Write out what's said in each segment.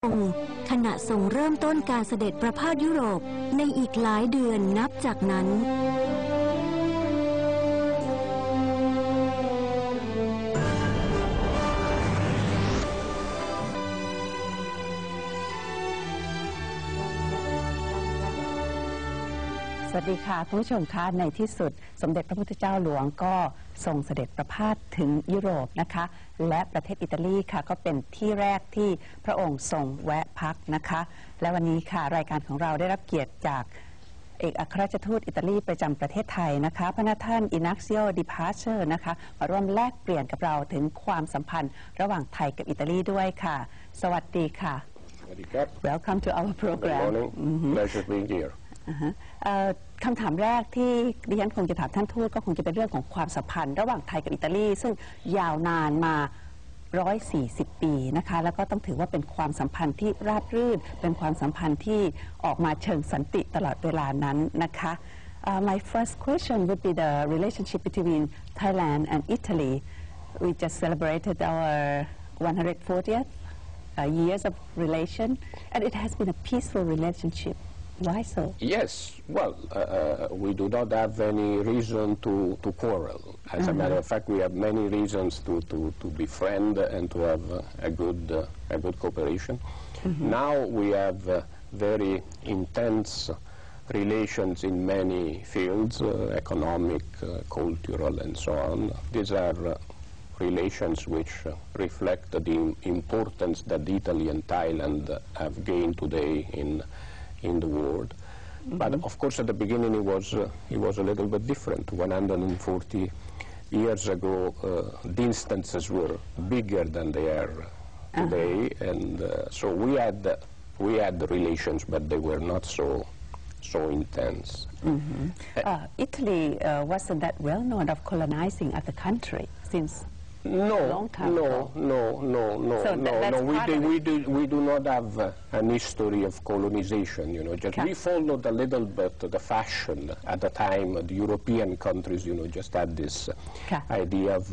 องค์ขณะทรงเริ่มต้นการเสด็จประพาสยุโรปในอีกหลายเดือนนับจากนั้นสวัสดีค่ะคุณผู้ชมคะในที่สุดสมเด็จพระพุทธเจ้าหลวงก็ทรงเสด็จประพาสถึงยุโรปนะคะและประเทศอิตาลีค่ะก็เป็นที่แรกที่พระองค์ทรงแวะพักนะคะและวันนี้ค่ะรายการของเราได้รับเกียรติจากเอกอัครราชทูตอิตาลีประจำประเทศไทยนะคะพระนาท่านอินักซิโอดิพาเชอร์นะคะมาร่วมแลกเปลี่ยนกับเราถึงความสัมพันธ์ระหว่างไทยกับอิตาลีด้วยค่ะสวัสดีค่ะ Welcome to our program. Good morning. Pleasure being here. คำถามแรกที่ดิฉันคงจะถามท่านทูตก็คงจะเป็นเรื่องของความสัมพันธ์ระหว่างไทยกับอิตาลีซึ่งยาวนานมา140 ปีนะคะแล้วก็ต้องถือว่าเป็นความสัมพันธ์ที่ราบรื่นเป็นความสัมพันธ์ที่ออกมาเชิงสันติตลอดเวลานั้นนะคะ My first question would be the relationship between Thailand and Italy. We just celebrated our 140th years of relation and it has been a peaceful relationship.Why so? Yes, well, we do not have any reason to quarrel. As a matter of fact, we have many reasons to befriend and to have a good cooperation. Now we have very intense relations in many fields, economic, cultural, and so on. These are relations which reflect the importance that Italy and Thailand have gained today in the world. But of course at the beginning it was a little bit different. 140 years ago the distances were bigger than they are today and so we had the relations but they were not so intense. Italy wasn't that well known of colonizing other country since No. We do not have an history of colonization. You know, just we followed a little bit the fashion at the time. The European countries, you know, just had this idea of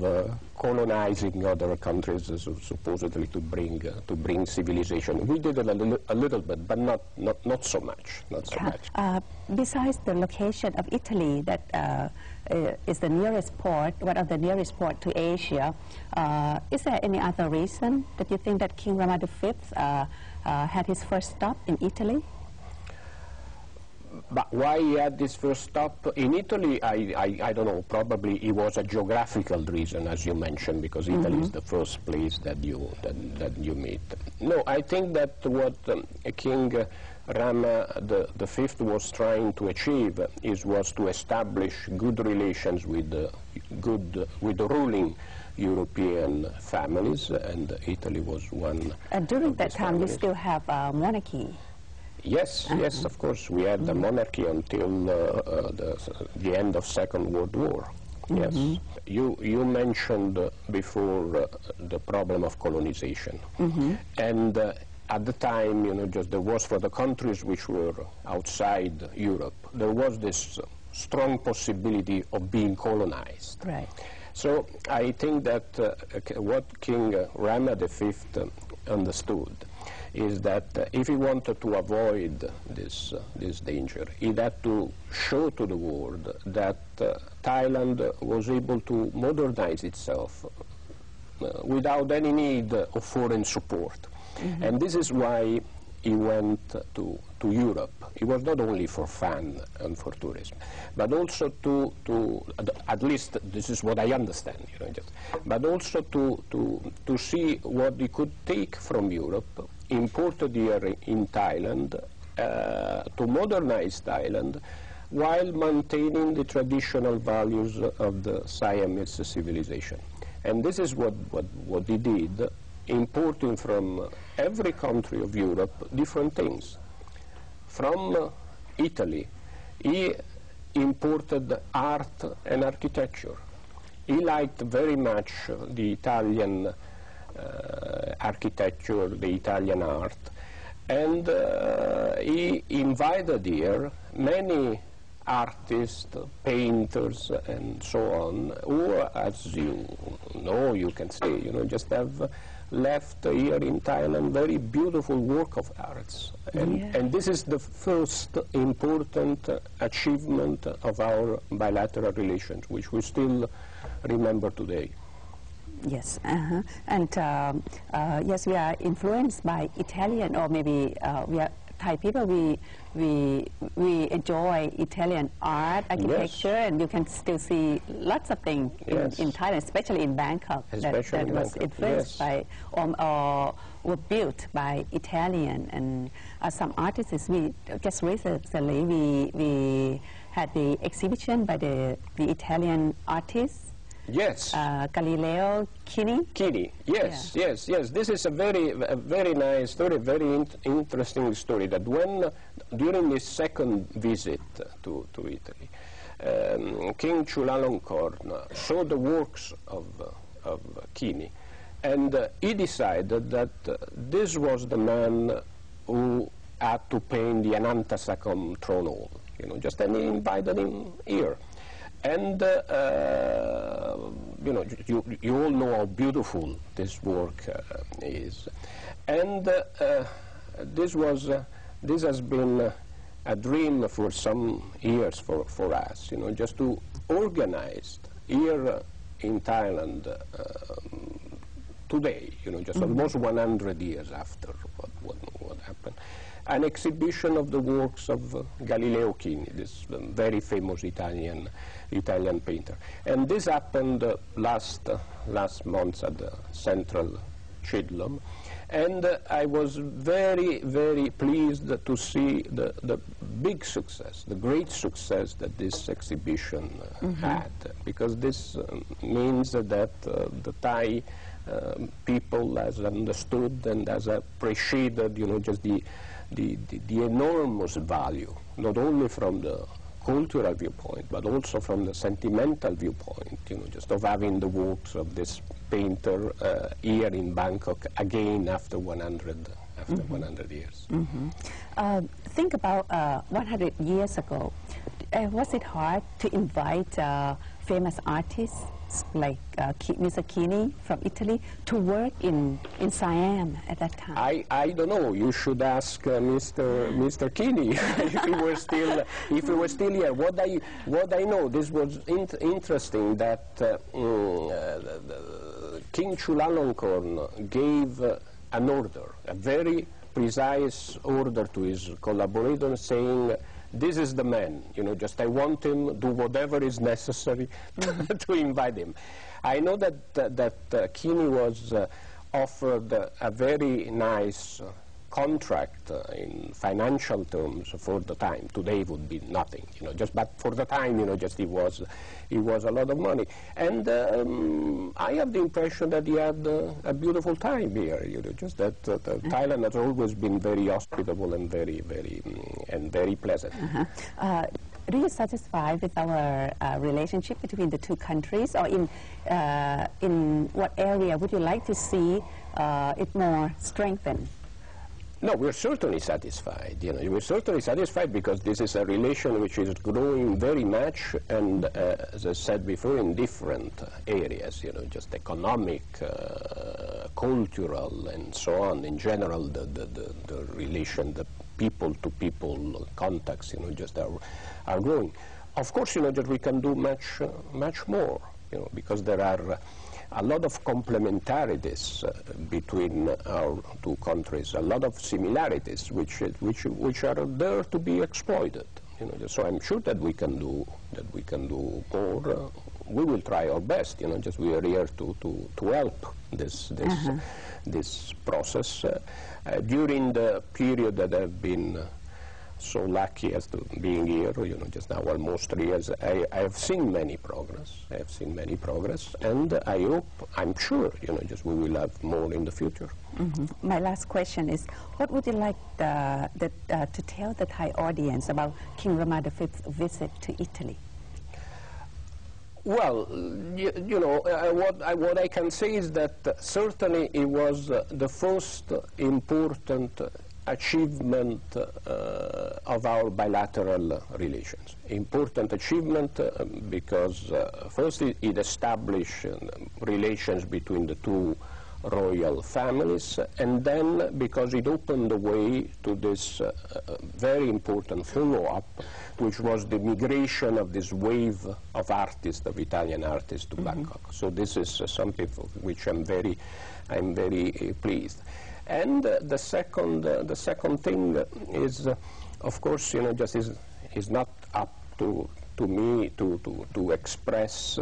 colonizing other countries, supposedly to bring civilization. We did it a little bit, but not so much. Not so much. Besides the location of Italy, that is the nearest port, one of the nearest port to Asia. Is there any other reason that you think that King Rama V had his first stop in Italy? But why he had this first stop in Italy? I don't know. Probably it was a geographical reason, as you mentioned, because Italy is the first place that you meet. No, I think that what King Rama V was trying to achieve was to establish good relations with the ruling European families, and Italy was one. And during that time, you still have monarchy. Yes, yes, of course. We had the monarchy until the end of Second World War. Yes. You mentioned before the problem of colonization. And at the time, you know, just there was for the countries which were outside Europe, there was this strong possibility of being colonized. Right. So I think that what King Rama V understood is that if he wanted to avoid this danger, he had to show to the world that Thailand was able to modernize itself without any need of foreign support. And this is why he went to Europe. It was not only for fun and for tourism, but also to at least this is what I understand, you know, but also to see what he could take from Europe, imported here in Thailand, to modernize Thailand, while maintaining the traditional values of the Siamese civilization. And this is what he did, importing from every country of Europe different things. From Italy, he imported art and architecture. He liked very much the Italian architecture, the Italian art, and he invited here many artists, painters, and so on, who, as you know, you can say, you know, just have left here in Thailand very beautiful work of arts. And this is the first important achievement of our bilateral relations, which we still remember today. Yes, and yes, we are influenced by Italian, or maybe we are Thai people. We enjoy Italian art, architecture, and you can still see lots of things in Thailand, especially in Bangkok, that was influenced by or were built by Italian. And some artists, we just recently we had the exhibition by the Italian artists. Yes. Galileo Chini. Yes, yes, yes. This is a very nice story, very interesting story. That during his second visit to Italy, King Chulalongkorn saw the works of Chini, and he decided that this was the man who had to paint the Anantasakam throne hall. And he invited him here. And you all know how beautiful this work is, and this has been a dream for some years for us. Just to organize here in Thailand today. Just almost 100 years after what happened. An exhibition of the works of Galileo Chini, this very famous Italian painter. And this happened last month at the Central Chidlam. And I was very, very pleased to see the big success, the great success that this exhibition had, because this means that the Thai people has understood and has appreciated, just the enormous value, not only from the cultural viewpoint, but also from the sentimental viewpoint, just of having the works of this painter here in Bangkok again after 100 years. Think about 100 years ago. Was it hard to invite famous artists like Mr. Chini from Italy to work in Siam at that time? I don't know. You should ask Mr. Chini if he were still here. What I know, this was interesting that King Chulalongkorn gave an order, a very precise order to his collaborators, saying, this is the man, just I want him to do whatever is necessary to invite him. I know that Chini was offered a very nice contract in financial terms for the time. Today would be nothing, but for the time, just it was a lot of money. And I have the impression that he had a beautiful time here, just that Thailand has always been very hospitable and very pleasant. Are you satisfied with our relationship between the two countries, or in what area would you like to see it more strengthened? No, we're certainly satisfied. We're certainly satisfied because this is a relation which is growing very much, and as I said before, in different areas. Just economic, cultural, and so on. In general, the relation, the people-to-people contacts, just are growing. Of course, that we can do much more, because there are a lot of complementarities between our two countries, a lot of similarities which are there to be exploited. So I'm sure that we can do more. We will try our best. Just we are here to help this process. During the period that I've been so lucky as to being here, just now almost 3 years, I have seen many progress. And I'm sure, just we will have more in the future. My last question is, what would you like to tell the Thai audience about King Rama V's visit to Italy? Well, what I can say is that certainly it was the first important achievement of our bilateral relations. Important achievement because first it established relations between the two royal families, and then because it opened the way to this very important follow-up, which was the migration of this wave of artists, of Italian artists to Bangkok. So this is something for which I'm very pleased. And the second thing is, of course, just is not up to me to express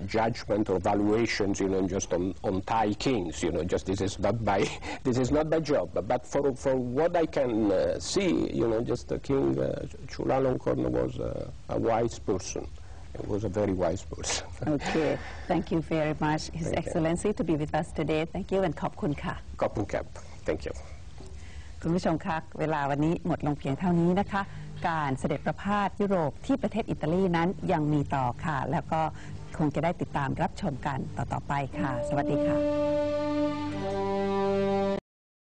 judgment or valuations, just on Thai kings. Just this is not my job. But for what I can see, just the King Chulalongkorn was a wise person. He was a very wise person. Okay, thank you very much, His Excellency, to be with us today. Thank you and ขอบคุณค่ะ ขอบคุณครับ Thank you. คุณผู้ชมคะเวลาวันนี้หมดลงเพียงเท่านี้นะคะการเสด็จประพาสยุโรปที่ประเทศอิตาลีนั้นยังมีต่อค่ะแล้วก็คงจะได้ติดตามรับชมกันต่อไปค่ะสวัสดีค่ะ